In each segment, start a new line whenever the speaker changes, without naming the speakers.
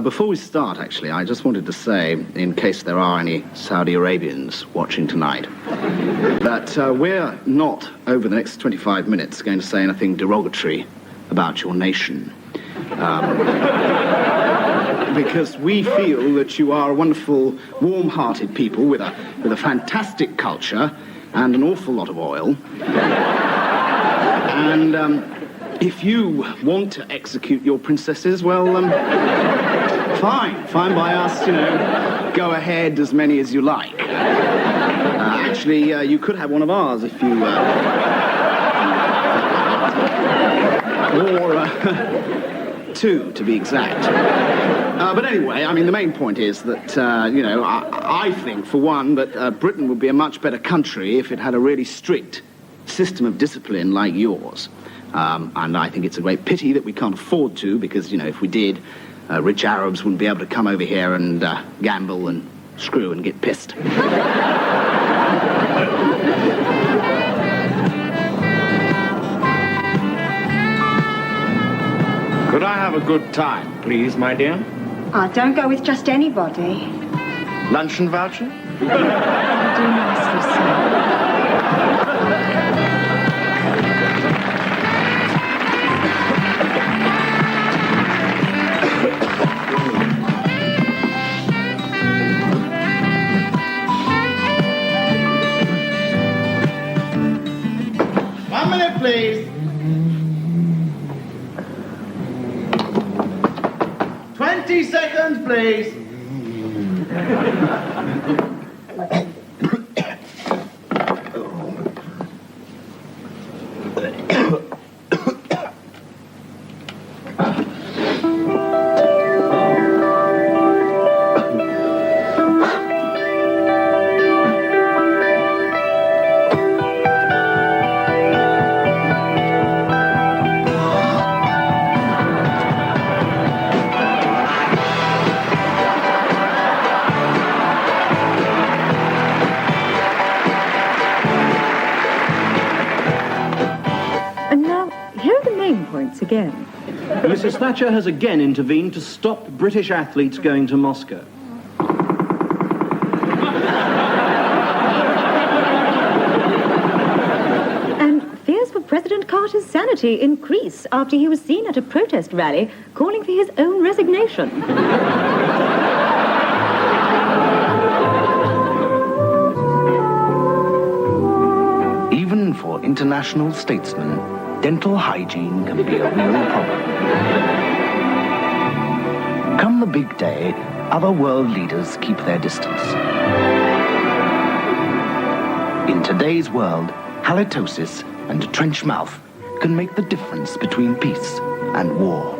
Before we start, actually, I just wanted to say, in case there are any Saudi Arabians watching tonight, that we're not, over the next 25 minutes, going to say anything derogatory about your nation. Because we feel that you are a wonderful, warm-hearted people with a fantastic culture and an awful lot of oil. And if you want to execute your princesses, well, fine by us, go ahead as many as you like. Actually, you could have one of ours if you... or two, to be exact. But anyway, I mean, the main point is that, I think, for one, that Britain would be a much better country if it had a really strict system of discipline like yours. And I think it's a great pity that we can't afford to, because, if we did... rich Arabs wouldn't be able to come over here and gamble and screw and get pissed.
Could
I have a good time, please, my dear?
Oh, don't go with just anybody.
Luncheon voucher?
Do nicely, sir.
Please. 20 seconds, please.
Again.
Mrs. Thatcher has again intervened to stop British athletes going to Moscow.
And fears for President Carter's sanity increase after he was seen at a protest rally calling for his own resignation.
Even for international statesmen, dental hygiene can be a real problem. Come the big day, other world leaders keep their distance. In today's world, halitosis and trench mouth can make the difference between peace and war.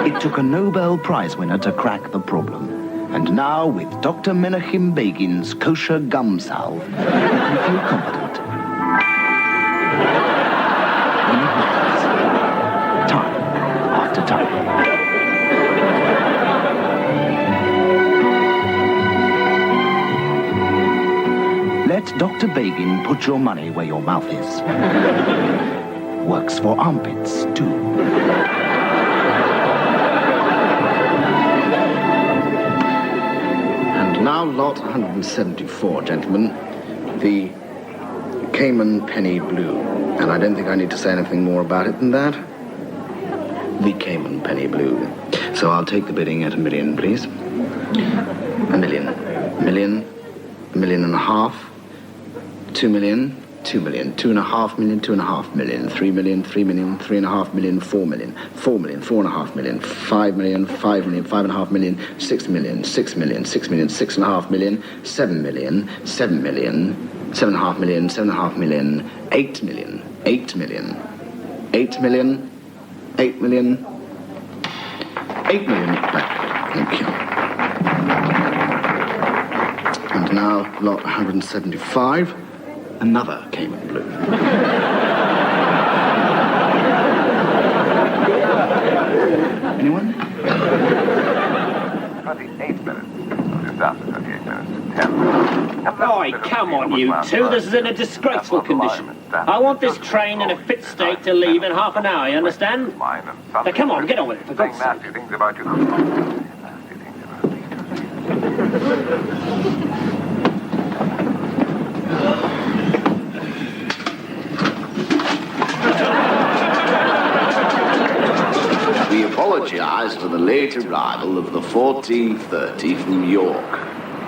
It took a Nobel Prize winner to crack the problem. And now, with Dr. Menachem Begin's kosher gum salve, you can feel confident. Let Dr. Begin put your money where your mouth is. Works for armpits, too. And now lot 174, gentlemen. The Cayman Penny Blue. And I don't think I need to say anything more about it than that. The Cayman Penny Blue. So I'll take the bidding at $1 million, please. $1 million. $1.5 million. $2 million. 2 million, 2.5 million, 2.5 million, 3 million, 3 million, 3.5 million, 4 million, 4 million, 4.5 million, 5 million, 5 million, 5.5 million, 6 million, 6 million, 6 million, 6.5 million, 7 million, 7 million, 7.5 million, 7.5 million, 8 million, 8 million, 8 million, 8 million, 8 million back. Thank you. And now, lot 175, another Cayman blue. Anyone?
28 minutes. Just after 28 minutes. 10.
Boy, come on, you two. This is in a disgraceful condition. I want this train in a fit state to leave in half an hour, you understand? Now, come on, get on with it, for God's sake.
Nasty things about you. Nasty things about
We apologise for the late arrival of the 1430 from York,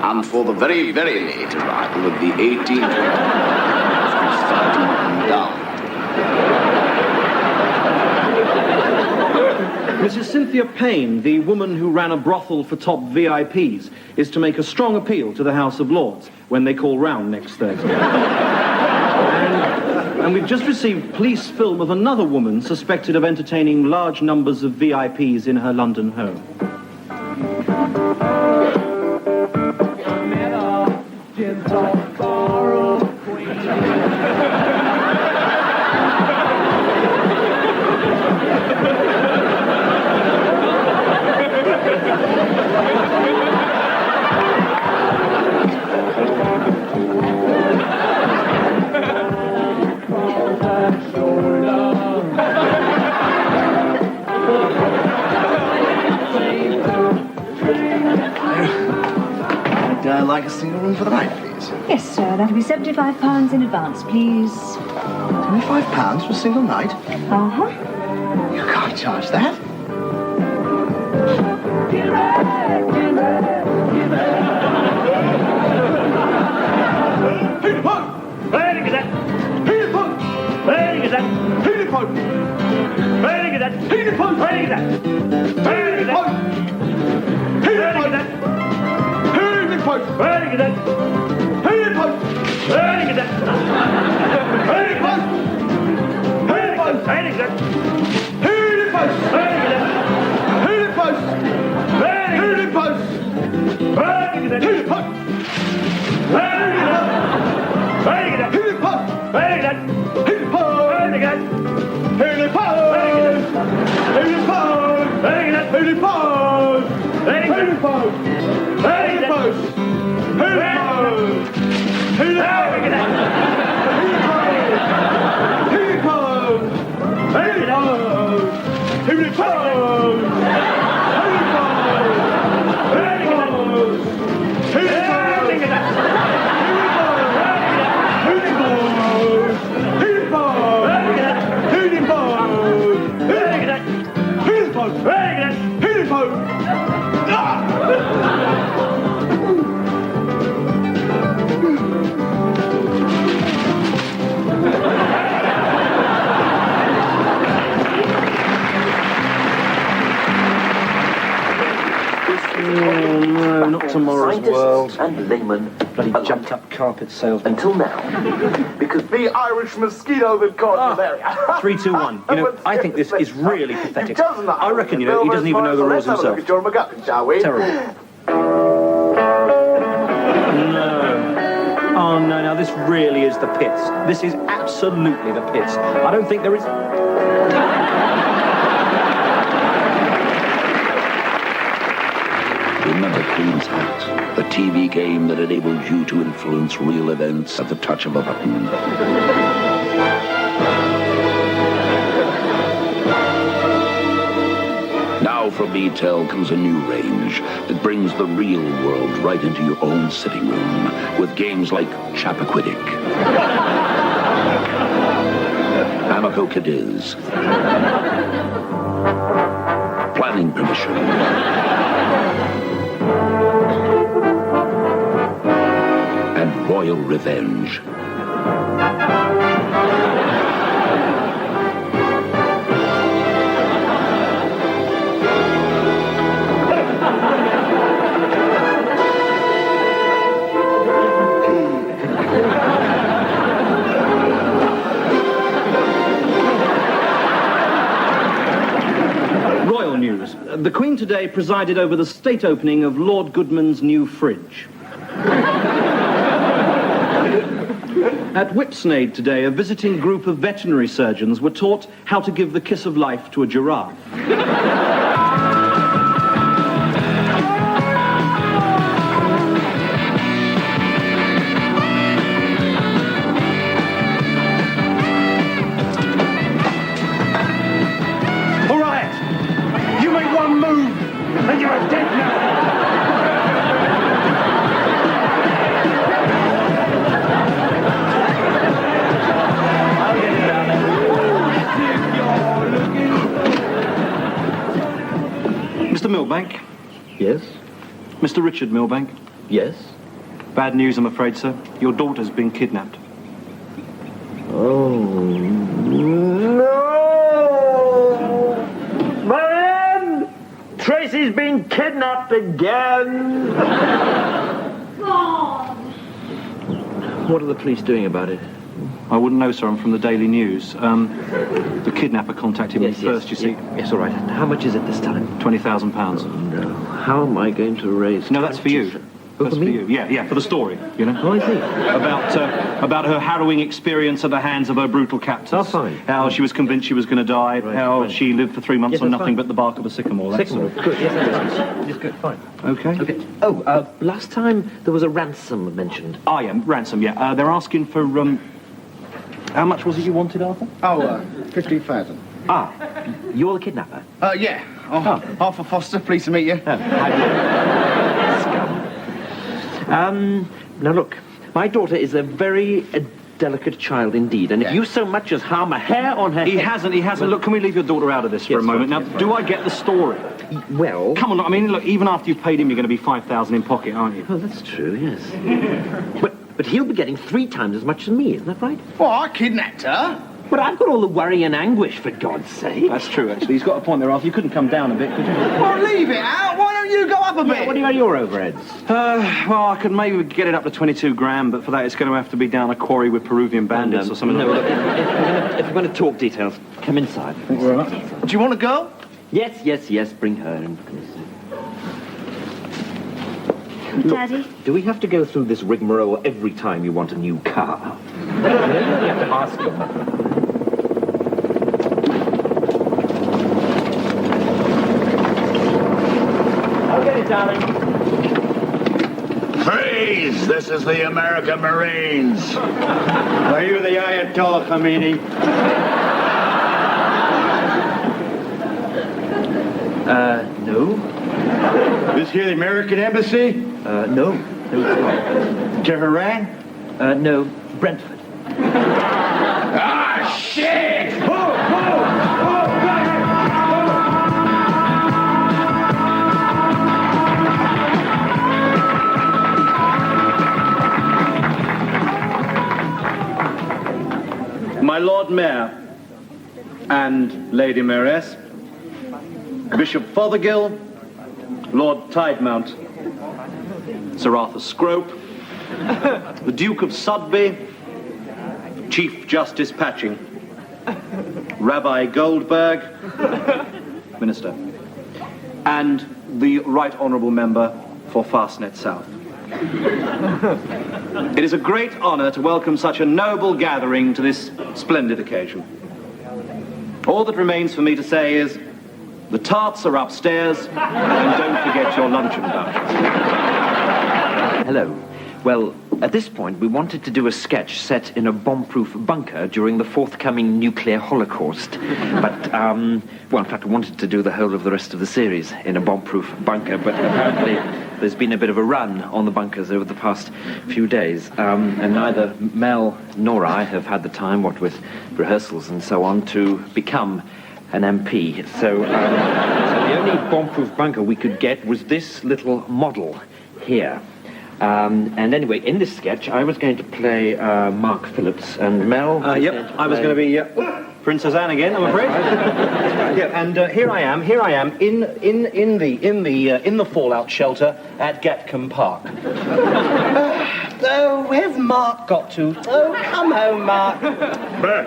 and for the very, very late arrival of the 1820 from Starting and down.
Mrs. Cynthia Payne, the woman who ran a brothel for top VIPs, is to make a strong appeal to the House of Lords when they call round next Thursday. And we've just received police film of another woman suspected of entertaining large numbers of VIPs in her London home.
Like a single room for the night, please.
Yes, sir. That'll be £75 in advance, please.
£25 for a single night?
Uh-huh.
You can't charge that.
Tomorrow's world.
And laymen.
Bloody jumped up carpet salesman.
Until now. Because the Irish mosquito that caused malaria.
3, 2, 1. You know, I think this is really pathetic. I reckon, you know, he doesn't even know the rules himself.
Look at your MacGuffin, shall we?
Terrible. No. Oh, no, now this really is the pits. This is absolutely the pits. I don't think there is...
Remember Queen's Hat, the TV game that enables you to influence real events at the touch of a button. Now from BTEL comes a new range that brings the real world right into your own sitting room with games like Chappaquiddick, Amico Cadiz, Planning Permission, and Royal Revenge.
Royal news. The Queen today presided over the state opening of Lord Goodman's new fridge. At Whipsnade today, a visiting group of veterinary surgeons were taught how to give the kiss of life to a giraffe.
All right. You make one move, and you're a dead man.
Mr. Milbank?
Yes?
Mr. Richard Milbank?
Yes?
Bad news, I'm afraid, sir. Your daughter's been kidnapped.
Oh, no! Man! Tracy's been kidnapped again! What are the police doing about it?
I wouldn't know, sir. I'm from the Daily News. The kidnapper contacted me first, you see.
Yes, all right. How much is it this time?
£20,000.
No. How am I going to raise...
No, that's for you. That's for you. Yeah, for the story, you know.
Oh, I see.
About her harrowing experience at the hands of her brutal captors.
Oh, fine.
How she was convinced she was going to die.
Right,
how
fine.
she lived for 3 months
Yes,
on
that's
nothing
fine.
but the bark of a sycamore. That's
Sycamore.
all.
Good. Yes, good. Fine.
Okay.
Okay. Oh, last time there was a ransom mentioned.
Ah, yeah, ransom, yeah. They're asking for, how much was it you wanted, Arthur?
Oh, 15,000.
Ah, you're the kidnapper.
Yeah. Oh, Arthur Foster, pleased to meet you.
Now look, my daughter is a very delicate child indeed, and if you so much as harm a hair on her
He
head...
hasn't. Look, can we leave your daughter out of this for a moment? Now, do I get the story?
Well...
Come on, I mean, look, even after you've paid him, you're going to be 5,000 in pocket, aren't you?
Oh, that's true, yes. But he'll be getting 3 times as much as me, isn't that right?
Well, I kidnapped her.
But I've got all the worry and anguish, for God's sake.
That's true, actually. He's got a point there, Arthur. You couldn't come down a bit, could you?
Well, leave it out. Why don't you go up a bit?
What about your overheads?
Well, I could maybe get it up to 22 grand, but for that it's going to have to be down a quarry with Peruvian bandits or something
No,
like
look,
that.
if we're going to talk details, come inside.
Do you want to go?
Yes, bring her in.
Daddy?
Do we have to go through this rigmarole every time you want a new car? You have to ask them.
Okay, darling.
Freeze! This is the American Marines.
Are you the Ayatollah Khomeini?
No.
This here the American Embassy?
No. No, it's not.
Tehran?
No, Brentford.
Ah, shit!
My Lord Mayor and Lady Mayoress, Bishop Fothergill, Lord Tidemount, Sir Arthur Scrope, the Duke of Sudbury, Chief Justice Patching, Rabbi Goldberg, Minister, and the Right Honourable Member for Fastnet South. It is a great honour to welcome such a noble gathering to this splendid occasion. All that remains for me to say is, the tarts are upstairs, and don't forget your luncheon vouchers.
Hello. Well, at this point, we wanted to do a sketch set in a bomb-proof bunker during the forthcoming nuclear holocaust. But, well, in fact, we wanted to do the whole of the rest of the series in a bomb-proof bunker, but apparently there's been a bit of a run on the bunkers over the past few days, and neither Mel nor I have had the time, what with rehearsals and so on, to become an MP. So the only bomb-proof bunker we could get was this little model here. And anyway, in this sketch, I was going to play Mark Phillips, and Mel.
Yep, I was going to be Princess Anne again, I'm afraid. Yeah, and here I am in the fallout shelter at Gatcombe Park. Oh, where's Mark got to? Oh, come home, Mark.
Sorry,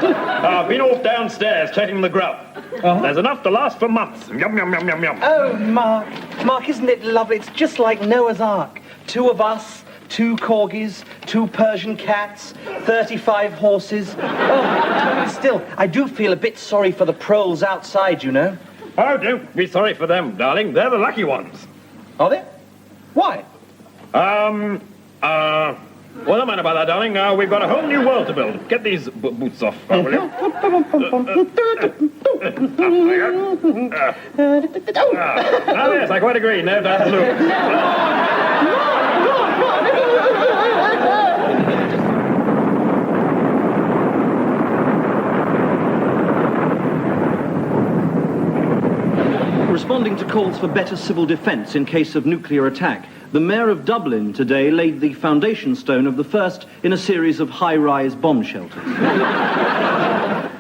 darling. Been off downstairs checking the grub. There's enough to last for months. Yum, yum, yum, yum, yum.
Oh, Mark, isn't it lovely? It's just like Noah's Ark. 2 of us, 2 corgis, 2 Persian cats, 35 horses. Oh, still, I do feel a bit sorry for the proles outside, you know.
Oh, don't be sorry for them, darling. They're the lucky ones.
Are they? Why?
Well, don't mind about that, darling. We've got a whole new world to build. Get these boots off, will you? Yes, I quite agree. No doubt.
Responding to calls for better civil defence in case of nuclear attack, the Mayor of Dublin today laid the foundation stone of the first in a series of high-rise bomb shelters.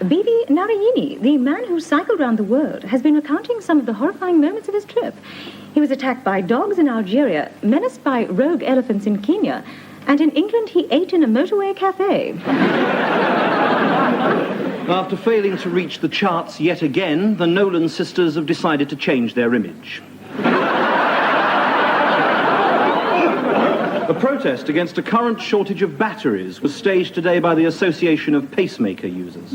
Bibi Narayini, the man who cycled around the world, has been recounting some of the horrifying moments of his trip. He was attacked by dogs in Algeria, menaced by rogue elephants in Kenya, and in England he ate in a motorway cafe.
After failing to reach the charts yet again, the Nolan sisters have decided to change their image. A protest against a current shortage of batteries was staged today by the Association of Pacemaker Users.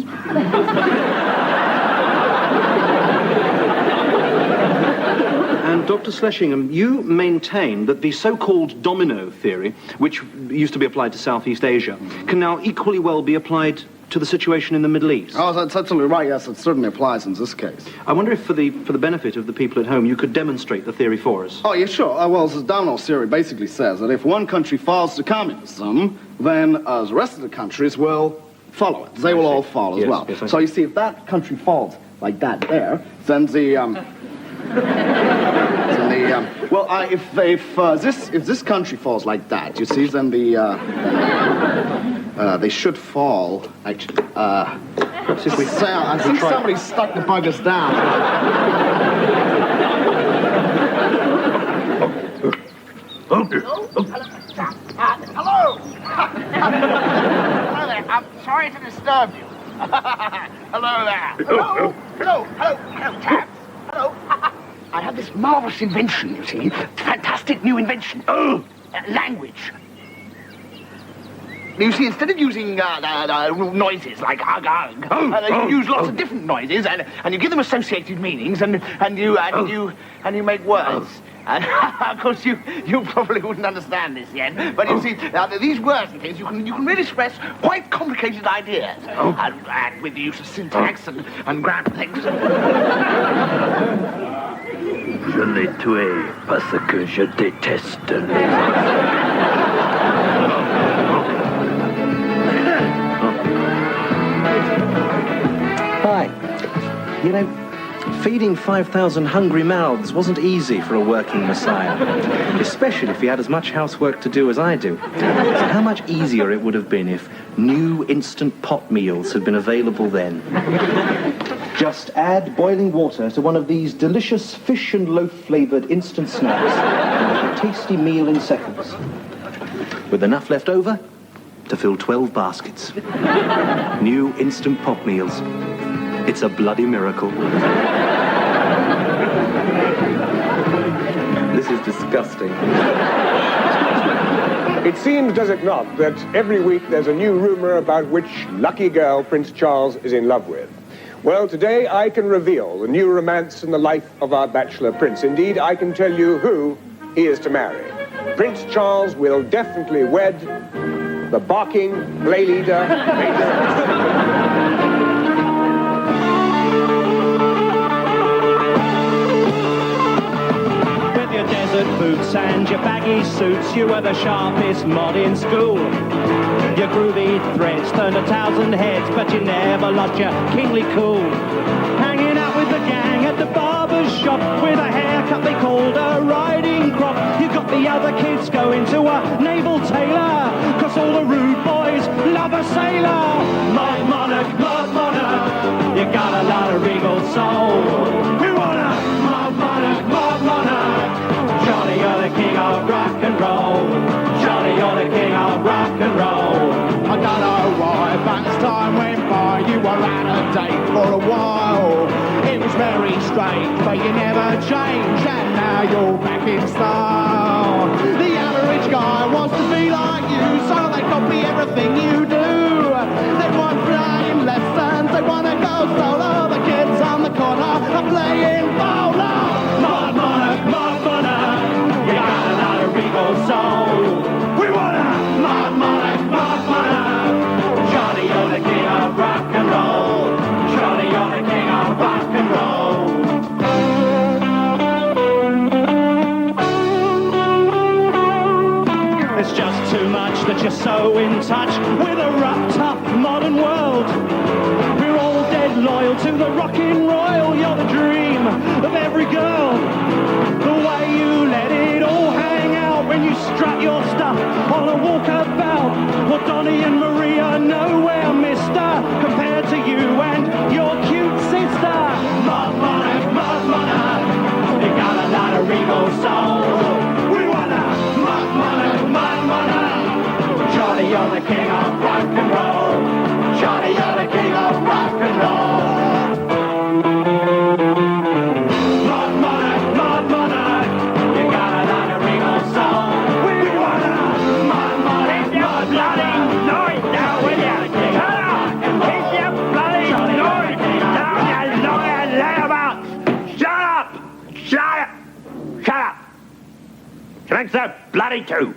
And Dr. Schlesingham, you maintain that the so-called domino theory, which used to be applied to Southeast Asia, can now equally well be applied to the situation in the Middle East.
Oh, that's absolutely right. Yes, it certainly applies in this case.
I wonder if, for the benefit of the people at home, you could demonstrate the theory for us.
Oh, yeah, sure. Well, the domino theory basically says that if one country falls to communism, then the rest of the countries will follow it. They will all fall as well.
Yes,
so you see, if that country falls like that there, then the if this country falls like that, you see, then they should fall. Actually, I think somebody stuck the buggers down.
Hello. Hello there. I'm sorry to disturb you. Hello there. Hello, chaps. Hello. I have this marvelous invention, you see. Fantastic new invention. Language. You see, instead of using noises like hug, you use lots of different noises, and you give them associated meanings, and you make words. And of course, you probably wouldn't understand this yet, but you see, these words and things, you can really express quite complicated ideas, and with the use of syntax and grammar things.
Je l'ai tué parce que je déteste les...
Hi. You know, feeding 5,000 hungry mouths wasn't easy for a working Messiah, especially if he had as much housework to do as I do. So how much easier it would have been if new instant pot meals had been available then. Just add boiling water to one of these delicious fish and loaf-flavoured instant snacks and a tasty meal in seconds, with enough left over to fill 12 baskets. New instant pot meals. It's a bloody miracle. This is disgusting.
It seems, does it not, that every week there's a new rumor about which lucky girl Prince Charles is in love with. Well, today I can reveal the new romance in the life of our bachelor prince. Indeed, I can tell you who he is to marry. Prince Charles will definitely wed the barking play leader,
With your desert boots and your baggy suits, you were the sharpest mod in school. Your groovy threads turned 1,000 heads, but you never lost your kingly cool. Hanging out with
the gang at the barber's shop with a haircut they called a riding crop. You got the other kids going to a naval tailor, 'cause all the rude boys love a sailor. Mod monarch, you got a lot of regal soul. We wanna mod monarch, Johnny, you're the king of rock and roll. Johnny, you're the king of rock and roll.
I don't know why, but as time went by, you were out of date for a while. It was very strange, but you never changed, and now you're back in style. The average guy wants to be like you, so they copy everything you do. They want flying lessons, they want to go solo. The kids on the corner are playing bowler.
Mod monarch, you got a lot of regal soul. We wanna mod monarch, Johnny, you're the king of rock and roll. Johnny, you're the king of rock and roll. It's just too much that you're so in touch with a rough, tough modern world. We're all dead loyal to the rockin' royal. You're the dream of every girl. The way you let it all hang out when you strut your stuff on a walkabout. Well, Donnie and Maria nowhere, mister, compared to you and your cute sister. Mod monarch, you got a lot of regal soul. We wanna mod monarch, Johnny, you're the king of rock and roll. Johnny, you're the king of rock and roll. Mod monarch, you got a lot of regal soul. We wanna mod monarch, noise down with you. Shut up! Keep your bloody noise down, you long-haired layabouts! Shut up! Shut up! Shut up! Drinks are bloody too.